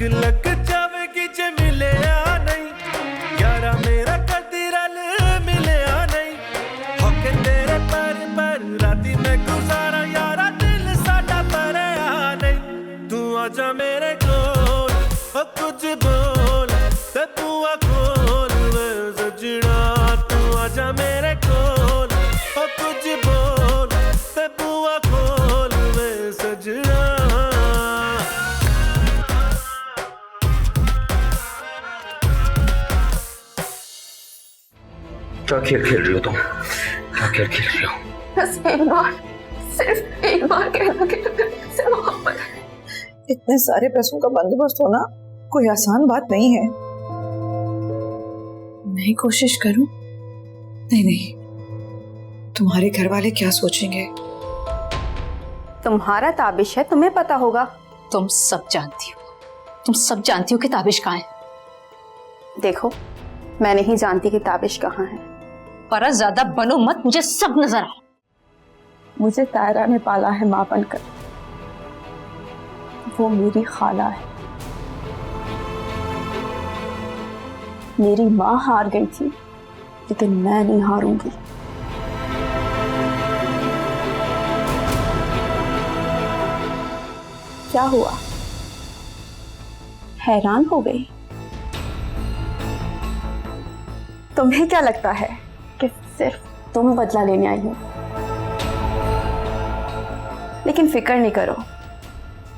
लग जावेगी जे मिले आ नहीं यारा मेरा कदी रल मिले आ नहीं होके तेरे पर राती में गुजारा यारा दिल साडा पर आ नहीं तू आजा मेरे कोल ओ कुछ बोल ते बुआ खोल वे सजना तू आजा मेरे कोल ओ कुछ बोल ते बुआ खोल वे सजना क्या खेल खेल रही हो तुम? क्या खेल खेल रही हो? बस एक बार, सिर्फ एक बार कहना कि तुम्हें मुझसे मोहब्बत है। इतने सारे पैसों का बंदोबस्त होना कोई आसान बात नहीं है। मैं कोशिश करूं? नहीं नहीं, तुम्हारे घर वाले क्या सोचेंगे? तुम्हारा ताबिश है, तुम्हें पता होगा। तुम सब जानती हो, तुम सब जानती हो कि ताबिश कहाँ है। देखो, मैं नहीं जानती कि ताबिश कहाँ है। पर ज्यादा बनो मत, मुझे सब नजर आ। मुझे तायरा ने पाला है मां बनकर, वो मेरी खाला है। मेरी मां हार गई थी, लेकिन मैं नहीं हारूंगी। क्या हुआ? हैरान हो गई? तुम्हें क्या लगता है कि सिर्फ तुम बदला लेने आई हो? लेकिन फिक्र नहीं करो,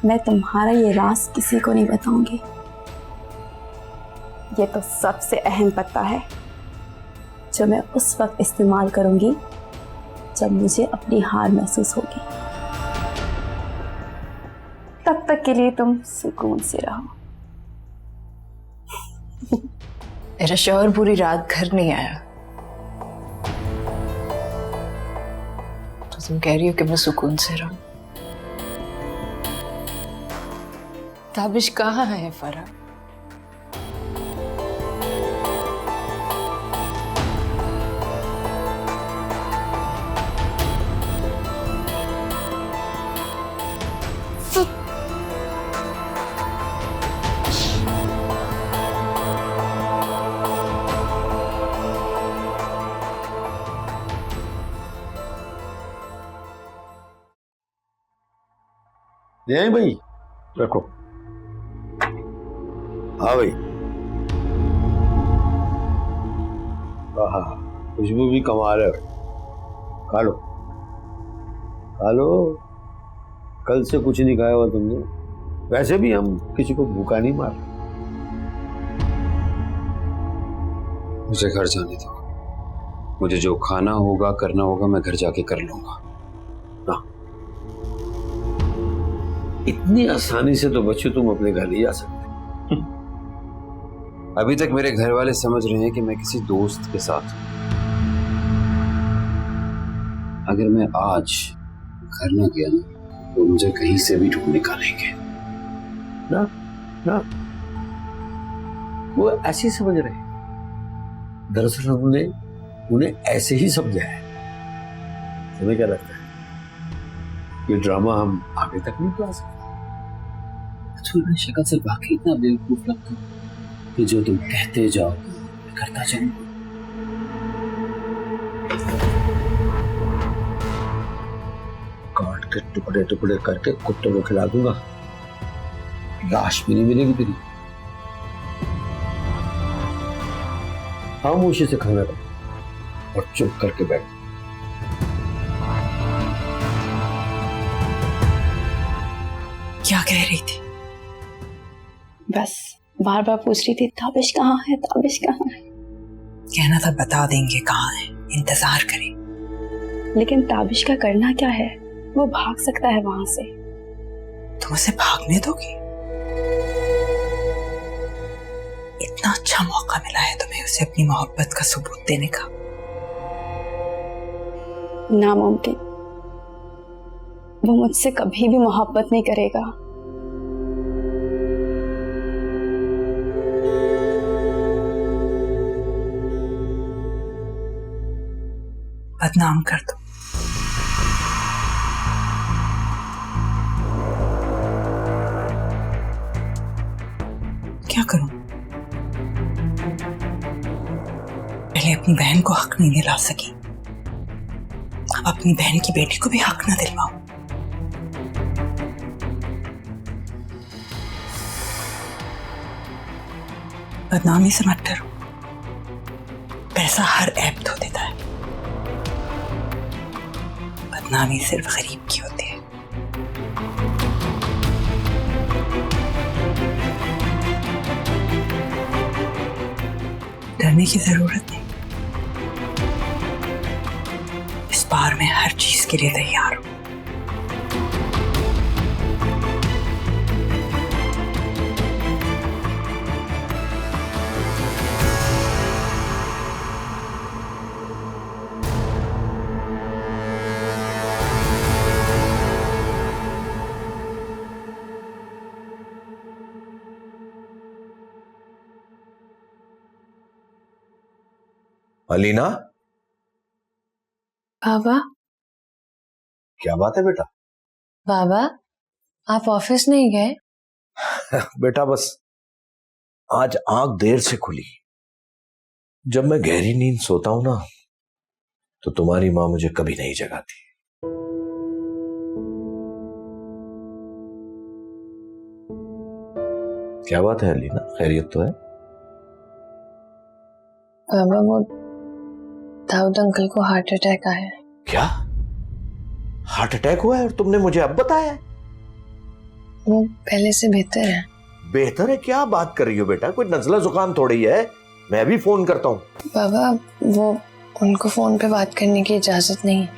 मैं तुम्हारा ये राज किसी को नहीं बताऊंगी। ये तो सबसे अहम पत्ता है जो मैं उस वक्त इस्तेमाल करूंगी जब मुझे अपनी हार महसूस होगी। तब तक के लिए तुम सुकून से रहो। मेरा शौहर पूरी रात घर नहीं आया तो तुम कह रही हो कि मैं सुकून से रहूं? ताबिश कहाँ है फरा? ले आई भाई, रखो। हाँ भाई, हाँ, खुशबू भी कमा रहे हो। खा लो खा लो, कल से कुछ नहीं खाया हुआ तुमने। वैसे भी हम किसी को भूखा नहीं मार। मुझे घर जाने दो, मुझे जो खाना होगा करना होगा मैं घर जाके कर लूंगा। इतनी आसानी से तो बच्चों तुम अपने घर नहीं जा सकते। अभी तक मेरे घर वाले समझ रहे हैं कि मैं किसी दोस्त के साथ हूं। अगर मैं आज घर ना गया ना तो मुझे कहीं से भी ढूंढ निकालेंगे। ना ना, वो ऐसे ही समझ रहे हैं। दरअसल हमने उन्हें ऐसे ही समझा है। तुम्हें क्या लगता है ये ड्रामा हम आगे तक नहीं चला सकते? तुम्हारी शक्ल से वाकई इतना बेवकूफ लगता है कि जो तुम कहते जाओ मैं करता जाऊंगा। काट के टुकड़े टुकड़े करके कुत्तों को खिला दूंगा, लाश भी नहीं मिलेगी तेरी। खामोशी से खाना खा और चुप करके बैठ। क्या कह रही थी? बस बार बार पूछ रही थी ताबिश कहाँ है, ताबिश कहाँ है। कहना था बता देंगे कहाँ है, इंतजार करें। लेकिन ताबिश का करना क्या है? वो भाग सकता है वहां से। तुम उसे भागने दोगी? इतना अच्छा मौका मिला है तुम्हें उसे अपनी मोहब्बत का सबूत देने का। नामुमकिन, वो मुझसे कभी भी मोहब्बत नहीं करेगा। बदनाम कर दो। क्या करूं? पहले अपनी बहन को हक नहीं दिला सकी, अब अपनी बहन की बेटी को भी हक ना दिलवाऊं। बदनामी से मत डरो, पैसा हर ऐब धो देता है, बदनामी सिर्फ गरीब की होती है। डरने की जरूरत नहीं, इस बार मैं हर चीज के लिए तैयार हूं। अलीना, बाबा, क्या बात है बेटा? बाबा आप ऑफिस नहीं गए? बेटा बस आज आंख देर से खुली। जब मैं गहरी नींद सोता हूं ना, तो तुम्हारी मां मुझे कभी नहीं जगाती। क्या बात है अलीना, खैरियत तो है? बाबा वो दाऊद अंकल को हार्ट अटैक आया है। क्या हार्ट अटैक हुआ है और तुमने मुझे अब बताया? वो पहले से बेहतर है। बेहतर है? क्या बात कर रही हो बेटा, कोई नजला जुकाम थोड़ी है। मैं भी फोन करता हूँ। बाबा वो उनको फोन पे बात करने की इजाजत नहीं है,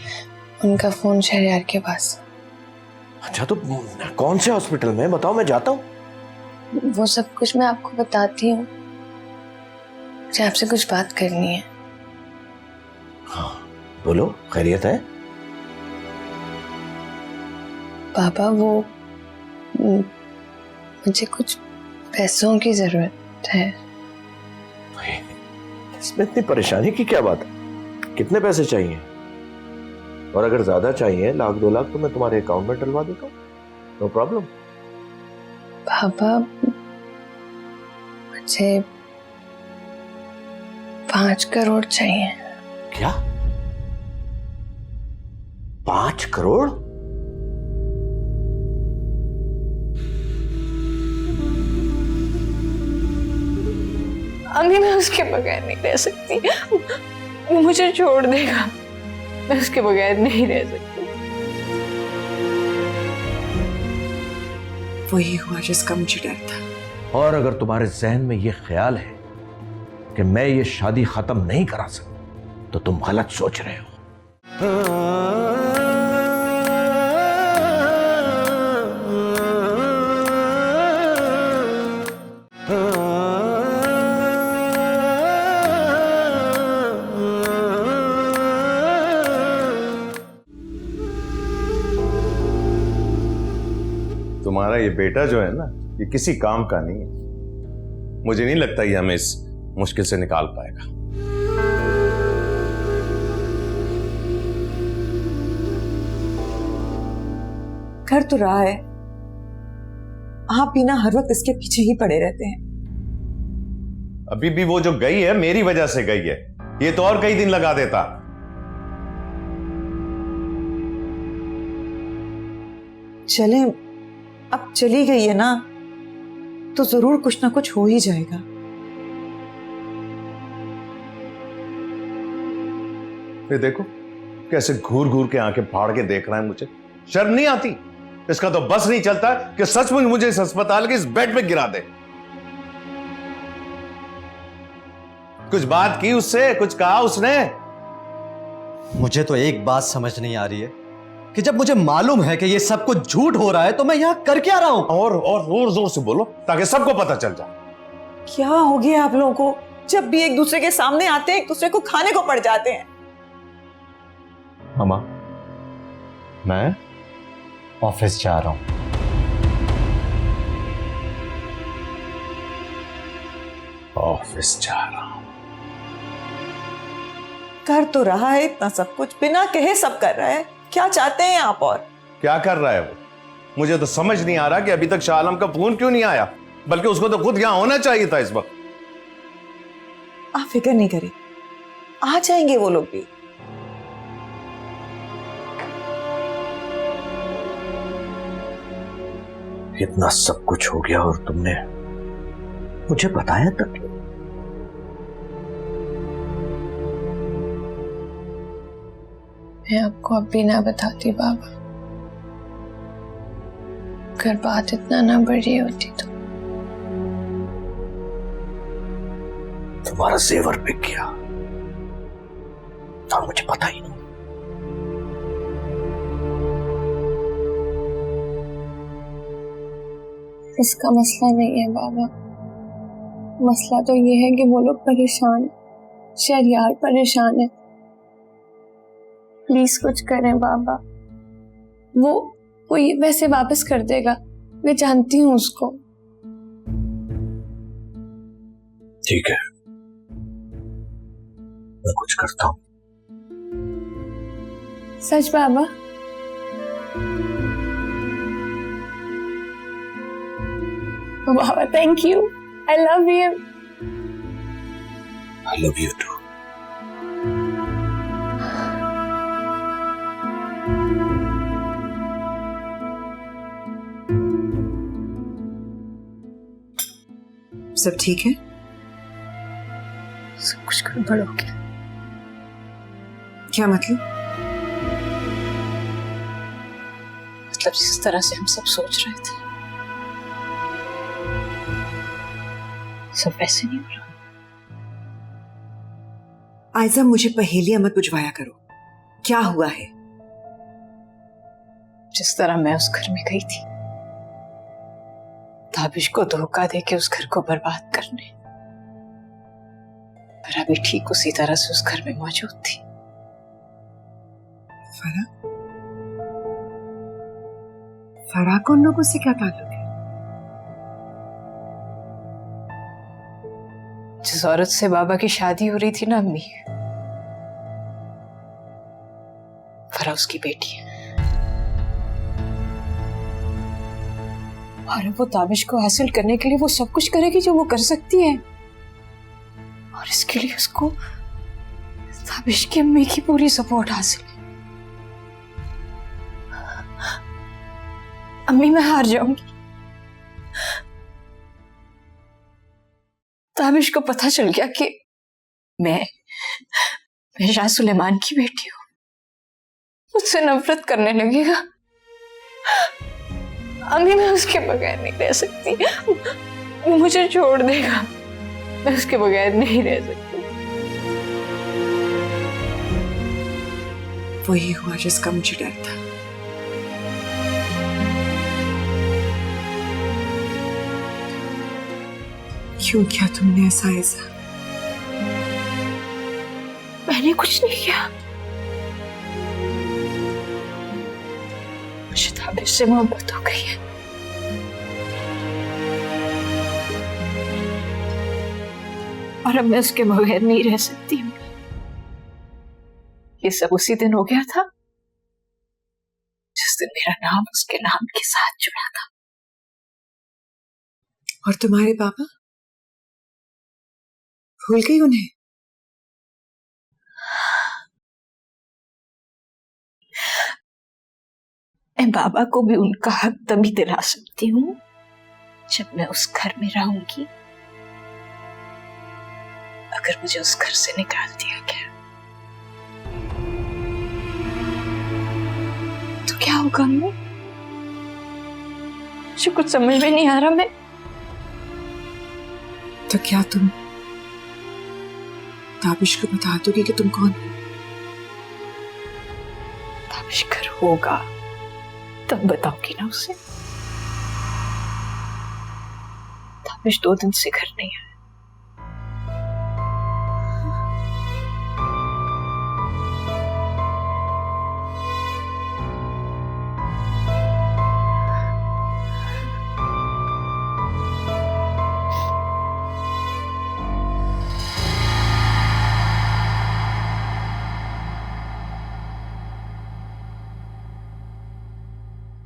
उनका फोन शहरयार के पास। अच्छा तो कौन से हॉस्पिटल में, बताओ मैं जाता हूँ। वो सब कुछ मैं आपको बताती हूँ, मुझे आपसे कुछ बात करनी है। हाँ बोलो, खैरियत है? पापा वो मुझे कुछ पैसों की जरूरत है। इसमें इतनी परेशानी की क्या बात है? कितने पैसे चाहिए? और अगर ज्यादा चाहिए, 1 लाख 2 लाख, तो मैं तुम्हारे अकाउंट में डलवा देता हूँ, नो प्रॉब्लम। पापा मुझे 5 करोड़ चाहिए। क्या 5 करोड़? अभी मैं उसके बगैर नहीं रह सकती, वो मुझे छोड़ देगा, मैं उसके बगैर नहीं रह सकती। वही हुआ जिसका मुझे डर था। और अगर तुम्हारे जहन में यह ख्याल है कि मैं ये शादी खत्म नहीं करा सकता, तो तुम गलत सोच रहे हो। तुम्हारा ये बेटा जो है ना, ये किसी काम का नहीं है। मुझे नहीं लगता ये हमें इस मुश्किल से निकाल पाएगा। कर तो रहा है, आप भी ना हर वक्त इसके पीछे ही पड़े रहते हैं। अभी भी वो जो गई है मेरी वजह से गई है, ये तो और कई दिन लगा देता। चले, अब चली गई है ना, तो जरूर कुछ ना कुछ हो ही जाएगा। ये देखो कैसे घूर घूर के आंखें फाड़ के देख रहा है मुझे। शर्म नहीं आती? इसका तो बस नहीं चलता कि सचमुच मुझे इस अस्पताल के इस बेड पे गिरा दे। कुछ बात की उससे, कुछ कहा उसने? मुझे तो एक बात समझ नहीं आ रही है कि जब मुझे मालूम है कि ये सब कुछ झूठ हो रहा है, तो मैं यहां कर क्या रहा हूं? और जोर जोर से बोलो ताकि सबको पता चल जाए। क्या हो गया आप लोगों को? जब भी एक दूसरे के सामने आते हैं, एक दूसरे को खाने को पड़ जाते हैं। मामा, मैं ऑफिस जा रहा हूं। ऑफिस जा रहा हूं? कर तो रहा है इतना सब कुछ, बिना कहे सब कर रहा है। क्या चाहते हैं आप? और क्या कर रहा है वो? मुझे तो समझ नहीं आ रहा कि अभी तक शाह आलम का फोन क्यों नहीं आया। बल्कि उसको तो खुद यहां होना चाहिए था इस वक्त। आप फिक्र नहीं करें, आ जाएंगे वो लोग भी। इतना सब कुछ हो गया और तुमने मुझे बताया तक नहीं। मैं आपको अब भी ना बताती बाबा, अगर बात इतना ना बढ़ी होती तो। तुम्हारा जेवर बिक गया और मुझे पता ही नहीं। इसका मसला नहीं है बाबा, मसला तो ये है कि वो लोग परेशान, शहरयार परेशान है। प्लीज कुछ करें बाबा, वो ये पैसे वापस कर देगा, मैं जानती हूँ उसको। ठीक है, मैं कुछ करता हूँ। सच बाबा? बाबा thank you, I love you. I love you too. सब ठीक है? सब कुछ गड़बड़ हो गया। क्या मतलब? मतलब जिस तरह से हम सब सोच रहे थे सब वैसे नहीं हो रहा। आयजा, मुझे पहेलियां मत बुझवाया करो। क्या हुआ है? जिस तरह मैं उस घर में गई थी ताबिश को धोखा देके उस घर को बर्बाद करने, पर अभी ठीक उसी तरह से उस घर में मौजूद थी। फरा को उन लोगों से क्या ताल्लुक है? जिस औरत से बाबा की शादी हो रही थी ना अम्मी, फरा उसकी बेटी है। और वो ताबिश को हासिल करने के लिए वो सब कुछ करेगी जो वो कर सकती है, और इसके लिए उसको ताबिश की अम्मी की पूरी सपोर्ट हासिल है। अम्मी मैं हार जाऊंगी। ताबिश को पता चल गया कि मैं शाह सुलेमान की बेटी हूं, मुझसे नफरत करने लगेगा। अम्मी मैं उसके बगैर नहीं रह सकती, वो मुझे छोड़ देगा, मैं उसके बगैर नहीं रह सकती। वही हुआ जिसका मुझे डर था। क्यों किया तुमने ऐसा? ऐसा मैंने कुछ नहीं किया, मुझे ताबिश से मोहब्बत हो गई है। और अब मैं उसके बगैर नहीं रह सकती। ये सब उसी दिन हो गया था जिस दिन मेरा नाम उसके नाम के साथ जुड़ा था। और तुम्हारे पापा? भूल गई उन्हें? मैं बाबा को भी उनका हक तभी दिला सकती हूँ जब मैं उस घर में रहूंगी। अगर मुझे उस घर से निकाल दिया गया तो क्या होगा? मुझे कुछ समझ में नहीं आ रहा। मैं तो क्या तुम ताबिश को बता दोगी कि तुम कौन हो? ताबिश घर होगा तब बताऊंगी ना उसे। ताबिश 2 दिन से घर नहीं आया।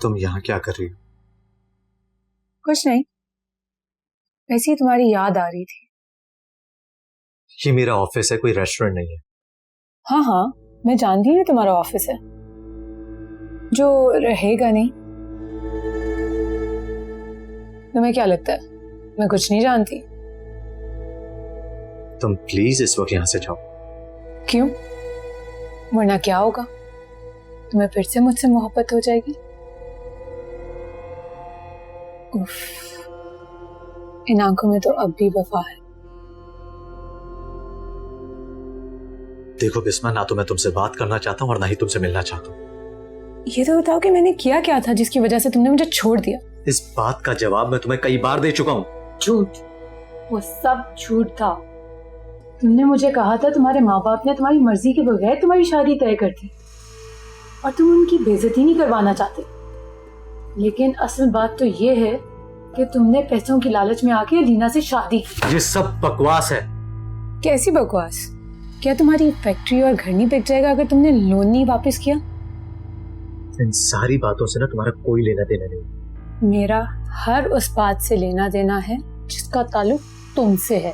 तुम यहाँ क्या कर रही हो? कुछ नहीं, वैसे ही तुम्हारी याद आ रही थी। ये मेरा ऑफिस है, कोई रेस्टोरेंट नहीं है। हाँ हाँ, मैं जानती हूँ ये तुम्हारा ऑफिस है, जो रहेगा नहीं। तुम्हें क्या लगता है मैं कुछ नहीं जानती? तुम प्लीज इस वक्त यहाँ से जाओ। क्यों? वरना क्या होगा? तुम्हें फिर से मुझसे मोहब्बत हो जाएगी। उफ, इन आंखों में तो अब भी वफा है। देखो बिस्मा, ना तो मैं तुमसे बात करना चाहता हूँ और ना ही तुमसे मिलना चाहता हूँ। ये तो बताओ कि मैंने किया क्या था जिसकी वजह से तुमने मुझे छोड़ दिया? इस बात का जवाब मैं तुम्हें कई बार दे चुका हूँ। झूठ, वो सब झूठ था। तुमने मुझे कहा था तुम्हारे माँ बाप ने तुम्हारी मर्जी के बगैर तुम्हारी शादी तय कर दी और तुम उनकी बेइज्जती नहीं करवाना चाहते। लेकिन असल बात तो ये है कि तुमने पैसों की लालच में आके लीना से शादी की। ये सब बकवास है। कैसी बकवास? क्या तुम्हारी फैक्ट्री और घर नहीं बिक जाएगा अगर तुमने लोन नहीं वापस किया? इन सारी बातों से ना तुम्हारा कोई लेना देना नहीं। मेरा हर उस बात से लेना देना है जिसका ताल्लुक तुमसे है।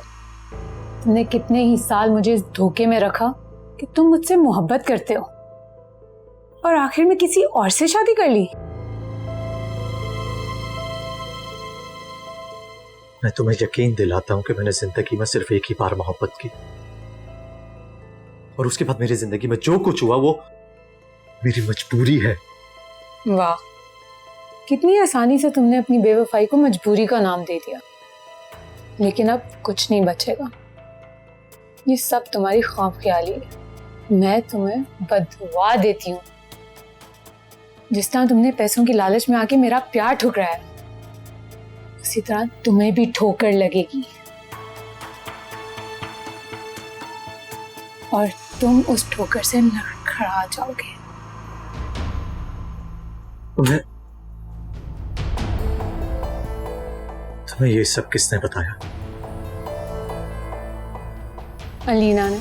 तुमने कितने ही साल मुझे इस धोखे में रखा कि तुम मुझसे मोहब्बत करते हो और आखिर में किसी और से शादी कर ली। मैं तुम्हें यकीन दिलाता हूं कि मैंने जिंदगी में सिर्फ एक ही बार मोहब्बत की और उसके बाद मेरी जिंदगी में जो कुछ हुआ वो मेरी मजबूरी है। वाह, कितनी आसानी से तुमने अपनी बेवफाई को मजबूरी का नाम दे दिया। लेकिन अब कुछ नहीं बचेगा। ये सब तुम्हारी ख्वाबख्याली है। मैं तुम्हें बददुआ देती हूँ। जिस तरह तुमने पैसों की लालच में आके मेरा प्यार ठुकराया, उसी तरह तुम्हें भी ठोकर लगेगी और तुम उस ठोकर से लड़खड़ा जाओगे। तुम्हें ये सब किसने बताया? अलीना ने।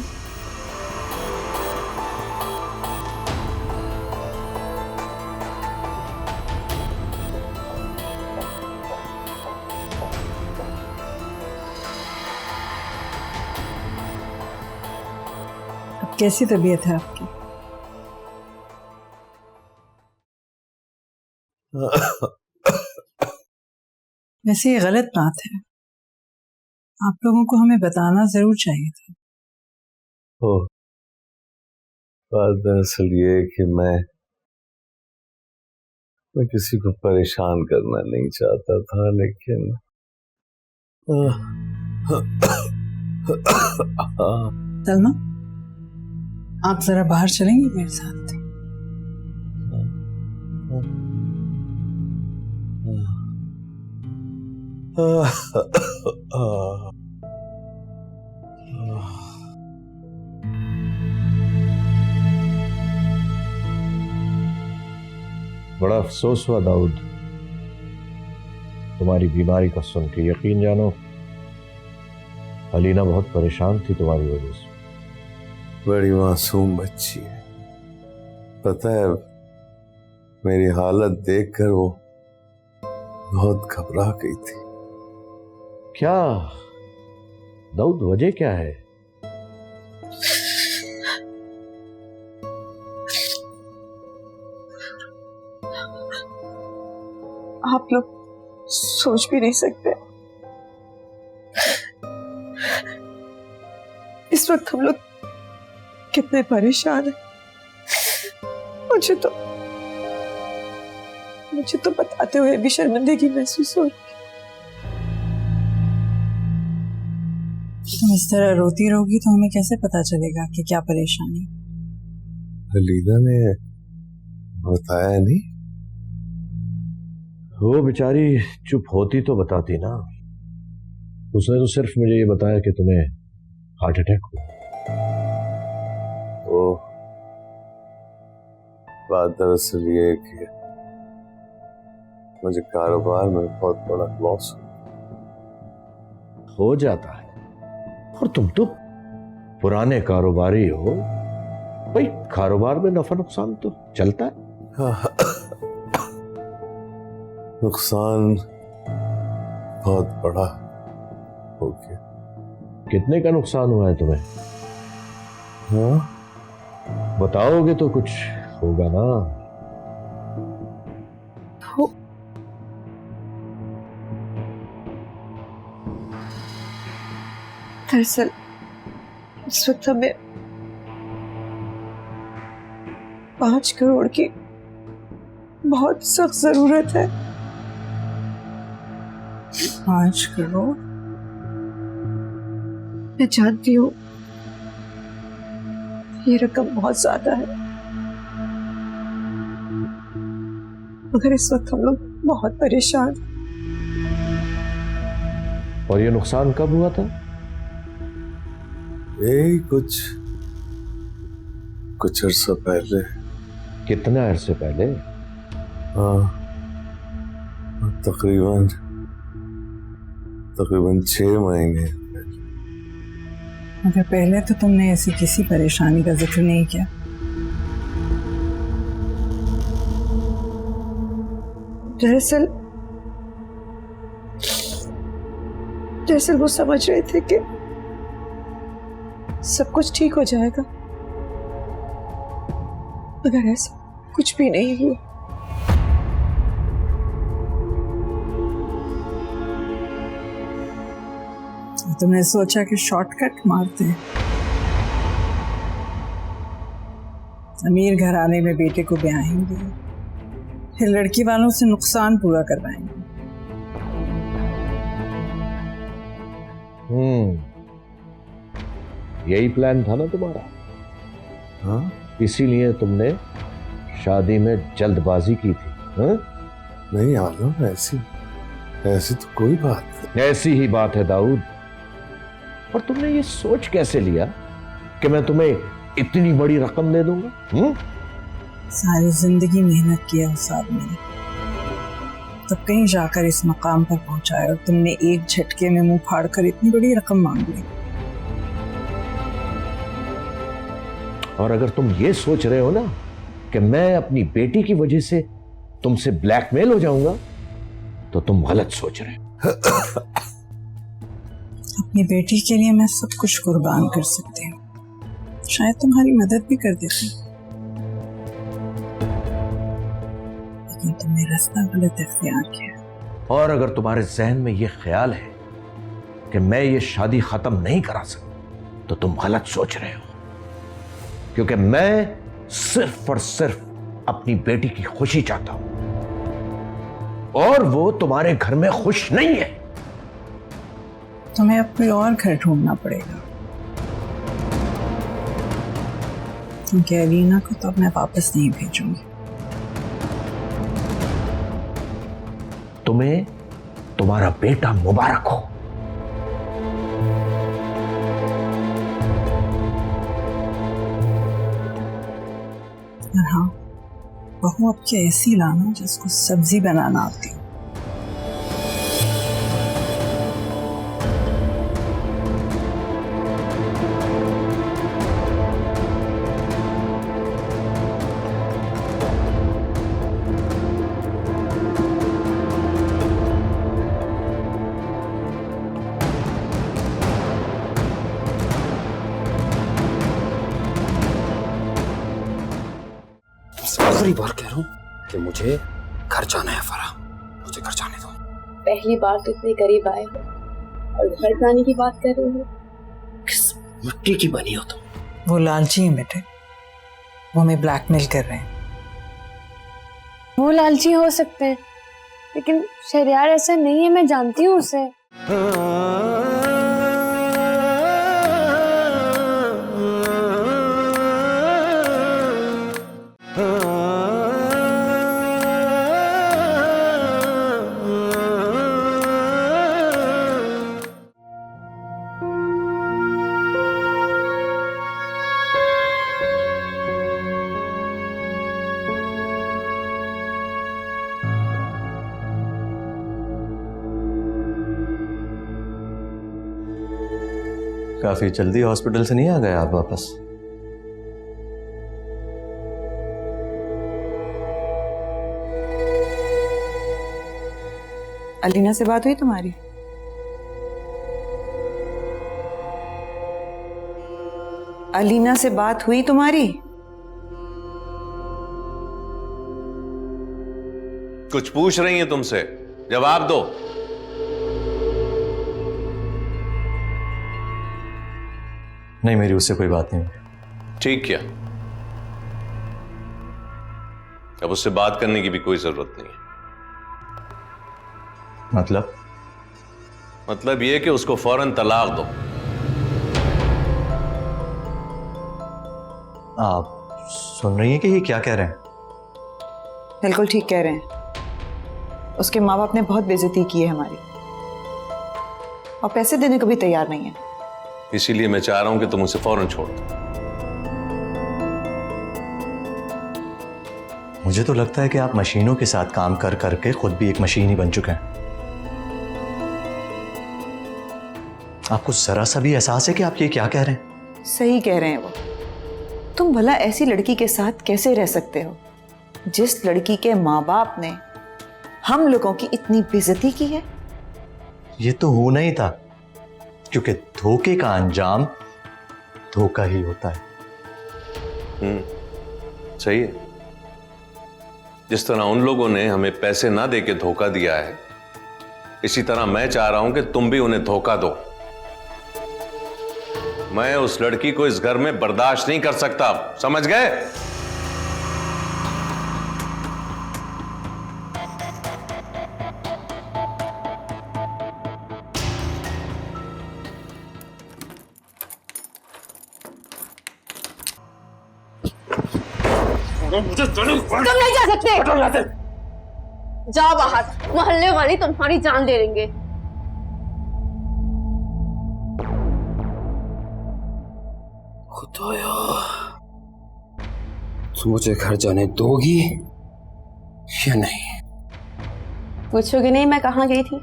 अब कैसी तबीयत है आपकी? वैसे ये गलत बात है, आप लोगों को हमें बताना जरूर चाहिए था। बात दरअसल ये है कि मैं किसी को परेशान करना नहीं चाहता था, लेकिन सलमा, आप जरा बाहर चलेंगे मेरे साथ? बड़ा अफसोस हुआ दाऊद तुम्हारी बीमारी का सुन के। यकीन जानो अलीना बहुत परेशान थी तुम्हारी वजह से। बड़ी मासूम बच्ची है, पता है मेरी हालत देखकर वो बहुत घबरा गई थी। क्या दाऊद, वजह क्या है? आप लोग सोच भी नहीं सकते। इस वक्त हम लोग कितने परेशान हैं। मुझे तो बताते हुए भी शर्मिंदगी महसूस हो रही। तुम इस तरह रोती रहोगी तो हमें कैसे पता चलेगा कि क्या परेशानी? अलीना ने बताया नहीं? वो बेचारी चुप होती तो बताती ना। उसने तो सिर्फ मुझे ये बताया कि तुम्हें हार्ट अटैक हुआ। वो बात दरअसल ये है कि मुझे कारोबार में बहुत बड़ा लॉस हो जाता है, और तुम तो पुराने कारोबारी हो भाई, कारोबार में नफा नुकसान तो चलता है। नुकसान बहुत बड़ा ओके। कितने का नुकसान हुआ है तुम्हें? हाँ, बताओगे तो कुछ होगा ना। दरअसल इस वक्त हमें 5 करोड़ की बहुत सख्त जरूरत है। 5 करोड़? मैं जानती हूँ ये रकम बहुत ज्यादा है, मगर इस वक्त हम लोग बहुत परेशान। और ये नुकसान कब हुआ था? यही कुछ अर्सा पहले। कितना अरसे पहले? हाँ, तकरीबन 6 महीने। मगर पहले तो तुमने ऐसी किसी परेशानी का जिक्र नहीं किया। दरअसल वो समझ रहे थे कि सब कुछ ठीक हो जाएगा, मगर ऐसा कुछ भी नहीं हुआ। तुमने सोचा कि शॉर्टकट मारते हैं, अमीर घराने में बेटे को ब्याहेंगे, फिर लड़की वालों से नुकसान पूरा करवाएंगे। यही प्लान था ना तुम्हारा? हाँ, इसीलिए तुमने शादी में जल्दबाजी की थी। हाँ? नहीं आलम, ऐसी तो कोई बात नहीं। ऐसी ही बात है दाऊद। और तुमने ये सोच कैसे लिया कि मैं तुम्हें इतनी बड़ी रकम दे दूंगा? सारी जिंदगी मेहनत किया उस आदमी ने, तब कहीं जाकर इस मकाम पर पहुंचाया और तुमने एक झटके में मुंह फाड़कर इतनी बड़ी रकम मांग ली। और अगर तुम ये सोच रहे हो ना कि मैं अपनी बेटी की वजह से तुमसे ब्लैकमेल हो जाऊंगा, तो तुम गलत सोच रहे हो। अपनी बेटी के लिए मैं सब कुछ कुर्बान कर सकती हूँ, शायद तुम्हारी मदद भी कर देती हूँ, लेकिन तुमने रास्ता गलत इख्तियार किया। और अगर तुम्हारे जहन में यह ख्याल है कि मैं ये शादी खत्म नहीं करा सकता, तो तुम गलत सोच रहे हो, क्योंकि मैं सिर्फ और सिर्फ अपनी बेटी की खुशी चाहता हूं, और वो तुम्हारे घर में खुश नहीं है। तुम्हें अब कोई और घर ढूंढना पड़ेगा, क्योंकि अलीना को तो अब मैं वापस नहीं भेजूंगी। तुम्हें तुम्हारा बेटा मुबारक हो। और हाँ, बहू अब की ऐसी लाना जिसको सब्जी बनाना आती हो। आखिरी बार कह रहा हूँ कि मुझे घर जाना है फराह, मुझे घर जाने दो। पहली बार तो इतने करीब आए हो और घर जाने की बात कर रहे हो। किस मिट्टी की बनी हो तुम? वो लालची हैं बेटे, वो हमें ब्लैकमेल कर रहे हैं। वो लालची हो सकते हैं, लेकिन शहरयार ऐसा नहीं है, मैं जानती हूँ उसे। काफी जल्दी हॉस्पिटल से नहीं आ गए आप वापस? अलीना से बात हुई तुम्हारी? अलीना से बात हुई तुम्हारी? कुछ पूछ रही है तुमसे, जवाब दो। नहीं, मेरी उससे कोई बात नहीं हुई। ठीक किया। अब उससे बात करने की भी कोई जरूरत नहीं है। मतलब यह कि उसको फौरन तलाक दो। आप सुन रही हैं कि ये क्या कह रहे हैं? बिल्कुल ठीक कह रहे हैं। उसके माँ बाप ने बहुत बेइज्जती की है हमारी, और पैसे देने को भी तैयार नहीं है। इसीलिए मैं चाह रहा हूं कि तुम उसे फौरन छोड़ दो। मुझे तो लगता है कि आप मशीनों के साथ काम कर करके खुद भी एक मशीन ही बन चुके हैं। आपको जरा सा भी एहसास है कि आप ये क्या कह रहे हैं? सही कह रहे हैं वो। तुम भला ऐसी लड़की के साथ कैसे रह सकते हो जिस लड़की के माँ बाप ने हम लोगों की इतनी बेइज्जती की है? ये तो होना ही था, क्योंकि धोखे का अंजाम धोखा ही होता है। सही है। जिस तरह उन लोगों ने हमें पैसे ना देके धोखा दिया है, इसी तरह मैं चाह रहा हूं कि तुम भी उन्हें धोखा दो। मैं उस लड़की को इस घर में बर्दाश्त नहीं कर सकता, समझ गए? तुम नहीं जा सकते। जाओ बाहर, मोहल्ले वाले तुम्हारी जान ले लेंगे। खुदाया, तुम मुझे घर जाने दोगी या नहीं? पूछोगे नहीं मैं कहाँ गई थी?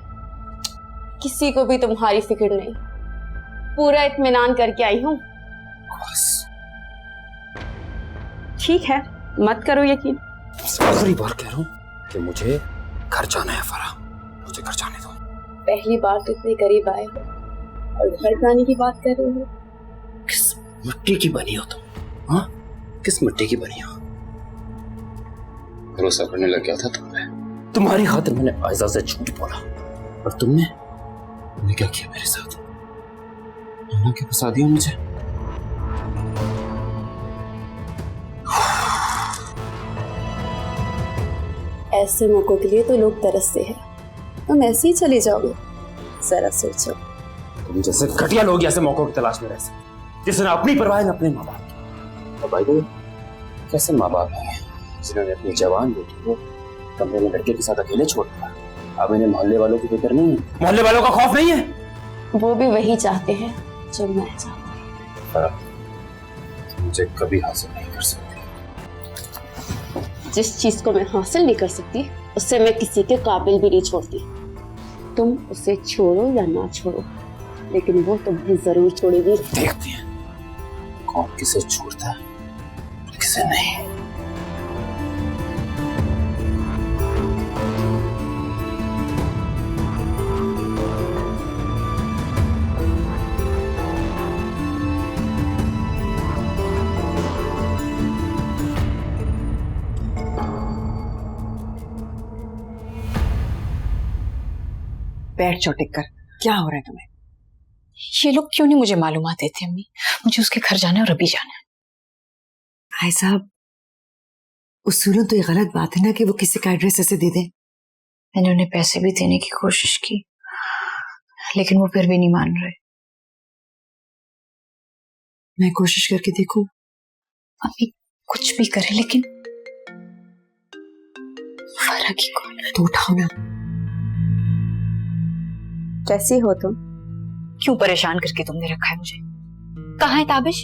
किसी को भी तुम्हारी फिक्र नहीं, पूरा इत्मीनान करके आई हूँ। ठीक है, मत करो यकीन। आखिरी बार कह रहा हूँ कि मुझे घर जाना है फरा, मुझे घर जाने दो। पहली बार तो इतने करीब आए हो और घर जाने की बात कर रहे हो। किस मिट्टी की बनी हो तुम? हाँ, किस मिट्टी की बनी हो? भरोसा करने लग गया था तुम पे। तुम्हारी खातिर मैंने आयजा से झूठ बोला, और तुमने क्या किया मेरे साथ? तुमने क्या फंसा दिया मुझे? ऐसे मौकों के लिए तो लोग तरसते हैं, तुम ऐसे ही चले जाओगे? जरा सोचो। तुम जैसे घटिया लोग ऐसे मौकों की तलाश में रह सकते, जिसने अपनी परवाह न अपने माँ बाप की। और भाई को कैसे माँ बाप हैं जिन्होंने अपनी जवान बेटी को कमरे में लड़के के साथ अकेले छोड़ दिया? अब इन्हें मोहल्ले वालों की फिक्र नहीं है, मोहल्ले वालों का खौफ नहीं है। वो भी वही चाहते हैं जो मैं चाहती हूँ। तुम मुझे कभी हासिल नहीं कर सकती। जिस चीज को मैं हासिल नहीं कर सकती उससे मैं किसी के काबिल भी नहीं छोड़ती। तुम उसे छोड़ो या ना छोड़ो, लेकिन वो तुम्हें जरूर छोड़ेगी। देखते हैं कौन किसे छोड़ता है किसे नहीं। बैठ जाओ टिक कर। क्या हो रहा है तुम्हें? ये लोग क्यों नहीं मुझे मालूमात देते अम्मी? मुझे उसके घर जाना है और अभी जाना है। भाई साहब, उसूलन तो ये गलत बात है ना कि वो किसी का एड्रेस ऐसे दे दे। मैंने उन्हें पैसे भी देने की कोशिश की, लेकिन वो फिर भी नहीं मान रहे। मैं कोशिश करके देखूं? अम्मी कुछ भी करे, लेकिन फर्क ही कौन है? तो उठाओ ना। कैसी हो तुम? क्यों परेशान करके तुमने रखा है मुझे? कहाँ है ताबिश?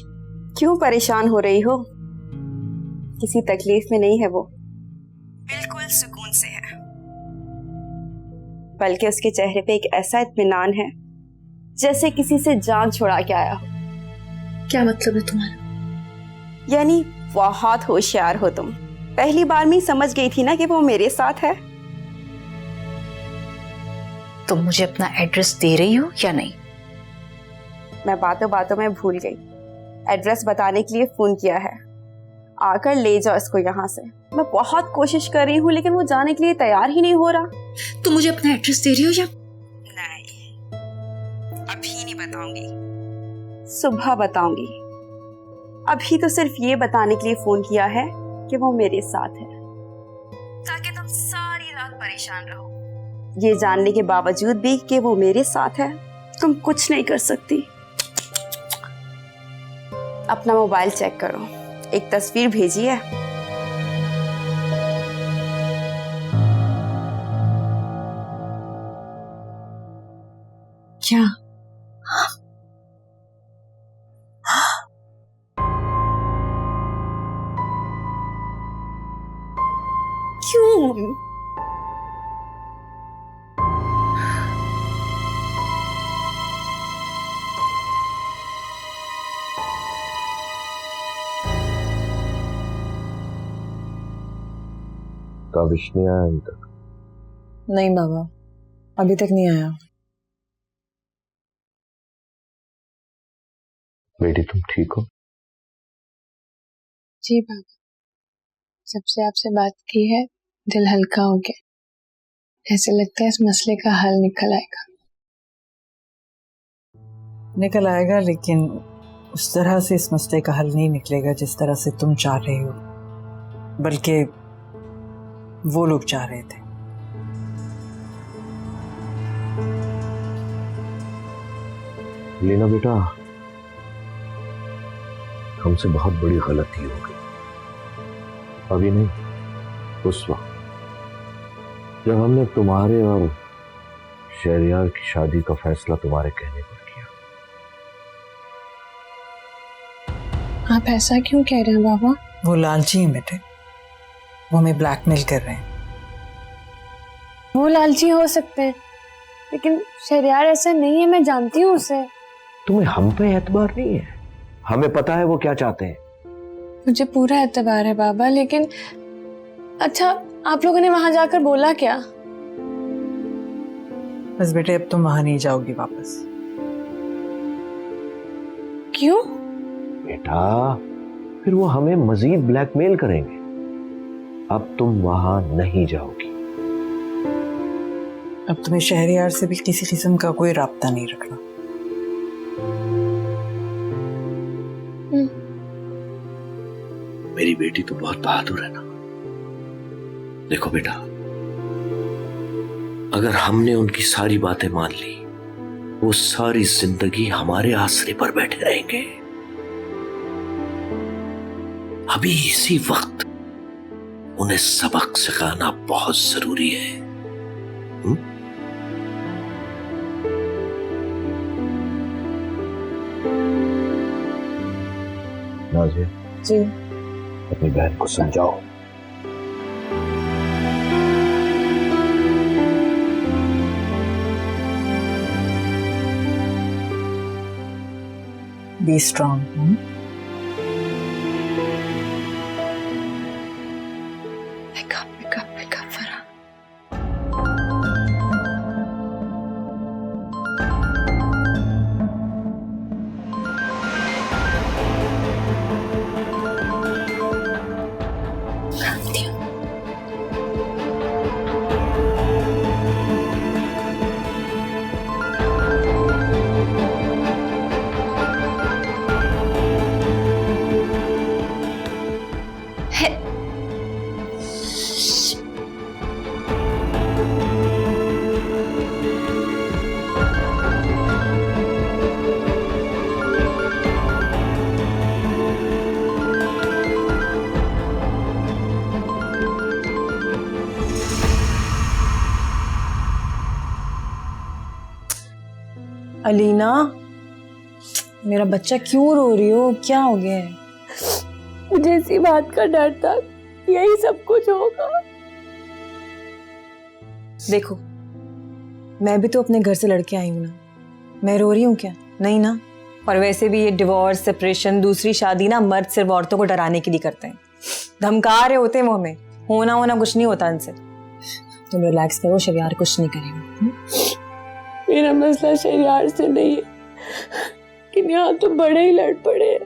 क्यों परेशान हो रही हो? किसी तकलीफ में नहीं है वो, बिल्कुल सुकून से है। बल्कि उसके चेहरे पे एक ऐसा इत्मीनान है जैसे किसी से जान छुड़ा के आया हो। क्या मतलब है तुम्हारा? यानी बहुत होशियार हो तुम। पहली बार में समझ गई थी ना कि वो मेरे साथ है। तुम मुझे अपना एड्रेस दे रही हो या नहीं? मैं बातों बातों में भूल गई। एड्रेस बताने के लिए फोन किया है, आकर ले जाओ इसको यहाँ से। मैं बहुत कोशिश कर रही हूँ लेकिन वो जाने के लिए तैयार ही नहीं हो रहा। तुम मुझे अपना एड्रेस दे रही हो या नहीं? अभी नहीं बताऊंगी। सुबह बताऊंगी। अभी तो सिर्फ ये बताने के लिए फोन किया है कि वो मेरे साथ है, ताकि तुम सारी रात परेशान रहो। ये जानने के बावजूद भी कि वो मेरे साथ है, तुम कुछ नहीं कर सकती। अपना मोबाइल चेक करो, एक तस्वीर भेजी है। क्या? क्यों? काविश नहीं आया अभी तक? नहीं बाबा, अभी तक नहीं आया। बेटी तुम ठीक हो? जी बाबा, जब से आपसे बात की है दिल हल्का हो गया। ऐसे लगता है इस मसले का हल निकल आएगा। निकल आएगा, लेकिन उस तरह से इस मसले का हल नहीं निकलेगा जिस तरह से तुम चाह रही हो, बल्कि वो लोग चाह रहे थे। लीना बेटा, हमसे बहुत बड़ी गलती हो गई। अभी नहीं, उस वक्त जब हमने तुम्हारे और शहरयार की शादी का फैसला तुम्हारे कहने पर किया। आप ऐसा क्यों कह रहे हैं बाबा? वो लालची हैं बेटे, वो हमें ब्लैकमेल कर रहे हैं। वो लालची हो सकते हैं लेकिन शहरयार ऐसा नहीं है, मैं जानती हूँ उसे। तुम्हें हम पे एतबार नहीं है? हमें पता है वो क्या चाहते हैं। मुझे पूरा एतबार है बाबा, लेकिन अच्छा आप लोगों ने वहां जाकर बोला क्या? बस बेटे अब तुम वहां नहीं जाओगी वापस। क्यों? बेटा फिर वो हमें मजीद ब्लैकमेल करेंगे। अब तुम वहां नहीं जाओगी। अब तुम्हें शहरयार से भी किसी किस्म का कोई राब्ता नहीं रखना। मेरी बेटी तो बहुत बहादुर है ना। देखो बेटा, अगर हमने उनकी सारी बातें मान ली, वो सारी जिंदगी हमारे आसरे पर बैठे रहेंगे। अभी इसी वक्त उन्हें सबक सिखाना बहुत जरूरी है। नाज़िया जी, अपनी बहन को समझाओ। Be strong. Pick up, Farah. Alina, मेरा बच्चा क्यों रो रही हो? क्या हो गया है? मुझे इसी बात का डर था, यही सब कुछ होगा। देखो, मैं भी तो अपने घर से लड़के आई हूं ना। मैं रो रही हूँ क्या? नहीं ना। और वैसे भी ये डिवोर्स, सेपरेशन, दूसरी शादी ना मर्द सिर्फ औरतों को डराने के लिए करते हैं, धमका रहे होते हैं वो हमें। होना कुछ नहीं होता इनसे। तुम रिलैक्स करो, शहरयार कुछ नहीं करेगा। मेरा मसला शहरयार से नहीं है, लेकिन यहाँ तो बड़े ही लड़ पड़े हैं।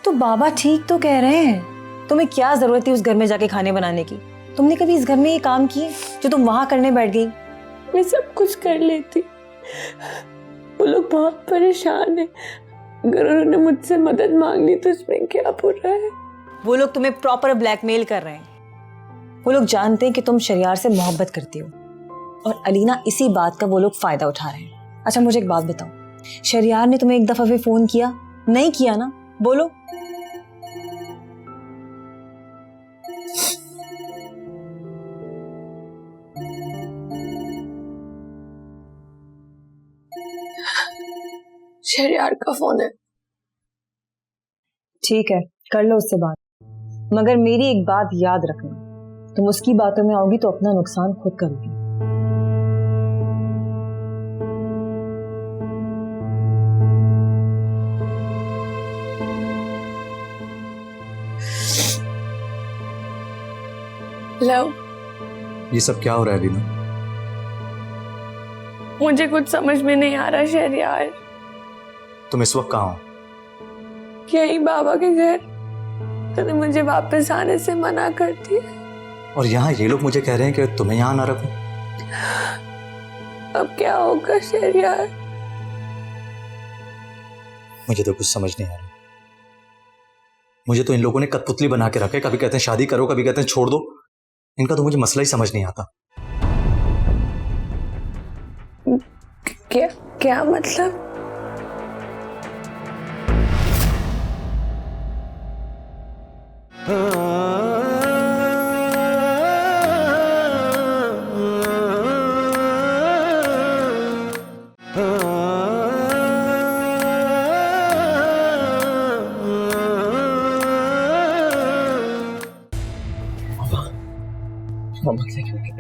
तो बाबा ठीक तो कह रहे हैं, तुम्हें क्या जरूरत थी उस घर में जाके खाने बनाने की? तुमने कभी इस घर में ये काम किए जो तुम वहां करने बैठ गई? मैं सब कुछ कर लेती, वो लोग बहुत परेशान है, अगर उन्होंने मुझसे मदद मांग ली तो इसमें क्या बुरा है? वो लोग तुम्हें प्रॉपर ब्लैकमेल कर रहे हैं। वो लोग जानते हैं कि तुम शरियार से मोहब्बत करती हो और अलीना इसी बात का वो लोग फायदा उठा रहे हैं। अच्छा मुझे एक बात बताओ, शरियार ने तुम्हें एक दफा भी फोन किया? नहीं किया ना? बोलो। शहरयार का फोन है। ठीक है, कर लो उससे बात, मगर मेरी एक बात याद रखना, तुम उसकी बातों में आओगी तो अपना नुकसान खुद करोगी। लो, ये सब क्या हो रहा है अलीना? मुझे कुछ समझ में नहीं आ रहा शहरयार। तुम इस वक्त कहाँ हो? यही बाबा के घर। तूने मुझे वापस आने से मना कर दिया और यहाँ ये लोग मुझे कह रहे हैं कि तुम्हें यहाँ ना रखूं। अब क्या होगा शहरयार? मुझे तो कुछ समझ नहीं आ रहा। मुझे तो इन लोगों ने कठपुतली बना के रखा है, कभी कहते हैं शादी करो, कभी कहते हैं छोड़ दो। इनका तो मुझे मसला ही समझ नहीं आता। क्या क्या मतलब?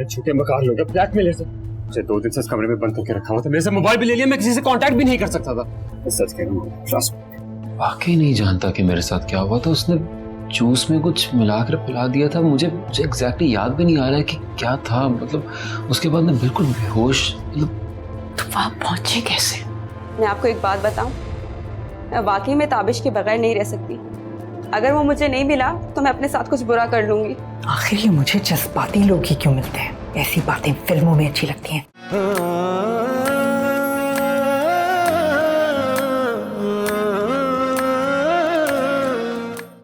छोटे मकान लोग ब्लैकमेलर से मुझे 2 दिन से इस कमरे में बंद होकर रखा हुआ था। मेरे से मोबाइल भी ले लिया, मैं किसी से कांटेक्ट भी नहीं कर सकता था। मैं सच कह रहा हूँ, वाकई नहीं जानता कि मेरे साथ क्या हुआ था। उसने जूस में कुछ मिलाकर पिला दिया था। मुझे एग्जैक्टली याद भी नहीं आ रहा है कि क्या था। मतलब उसके बाद मैं बिल्कुल बेहोश। मतलब तुम वहां पहुंचे कैसे? मैं आपको एक बात बताऊं, मैं वाकई में ताबिश के बगैर नहीं रह सकती। अगर वो मुझे नहीं मिला तो मैं अपने साथ कुछ बुरा कर लूंगी। आखिर ये मुझे जज्बाती लोग ही क्यों मिलते हैं? ऐसी बातें फिल्मों में अच्छी लगती हैं।